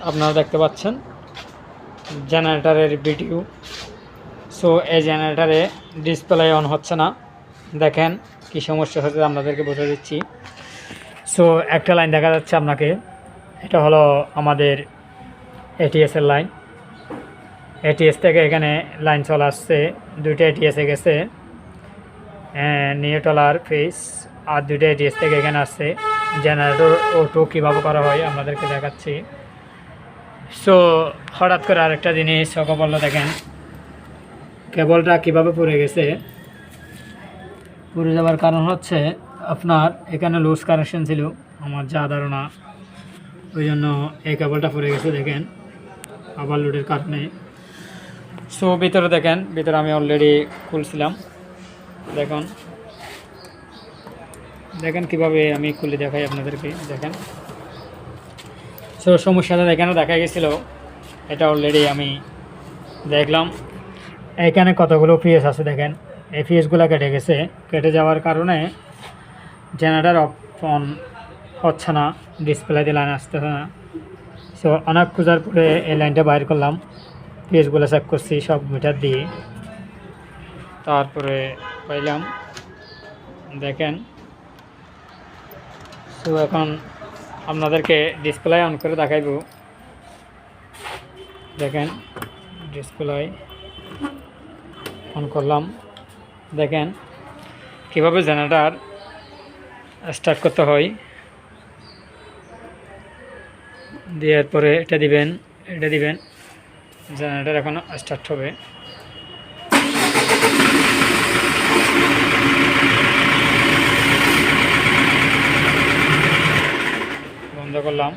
আপনারা দেখতে পাচ্ছেন জেনারেটরের ভিডিও। সো এই জেনারেটরে ডিসপ্লে অন হচ্ছে না, দেখেন কি সমস্যা হচ্ছে আপনাদেরকে বলে দিচ্ছি। সো একটা লাইন দেখা যাচ্ছে আপনাকে, এটা হলো আমাদের এটিএসের লাইন। এটিএস থেকে এখানে লাইন চলে আসছে, দুইটা এটিএসে গেছে নিউট্রাল ফেস, আর দুইটা এটিএস থেকে এখানে আসছে। জেনারেটর অটো কীভাবে করা হয় আপনাদেরকে দেখাচ্ছি। সো হঠাৎ করে আরেকটা জিনিস চোখে পড়লো, দেখেন কেবলটা কীভাবে পড়ে গেছে। পড়ে যাওয়ার কারণ হচ্ছে আপনার এখানে লুজ কানেকশন ছিল, আমার যা ধারণা, ওই জন্য এই কেবলটা পড়ে গেছে। দেখেন আবার লোডের কারণে। সো ভিতরে দেখেন, ভিতরে আমি অলরেডি খুলছিলাম, দেখুন দেখেন কীভাবে আমি খুলে দেখাই আপনাদেরকে। দেখেন সো সমস্যাটা এখানে দেখা গেছিলো, এটা অলরেডি আমি দেখলাম। এখানে কতগুলো পিএস আছে দেখেন, এই পিএসগুলো কেটে গেছে। কেটে যাওয়ার কারণে জেনারেটর অন হচ্ছে না, ডিসপ্লেতে লাইন আসতেছে না। সো অনেক খোঁজার পরে এই লাইনটা বাইর করলাম, পিএসগুলো চেক করছি সব মিটার দিয়ে, তারপরে পাইলাম। দেখেন সো এখন আপনাদেরকে ডিসপ্লে অন করে দেখাইব। দেখেন ডিসপ্লে অন করলাম, দেখেন কীভাবে জেনারেটর স্টার্ট করতে হয়। দেওয়ার পরে এটা দিবেন, জেনারেটর এখন স্টার্ট হবে। বন্ধ করলাম।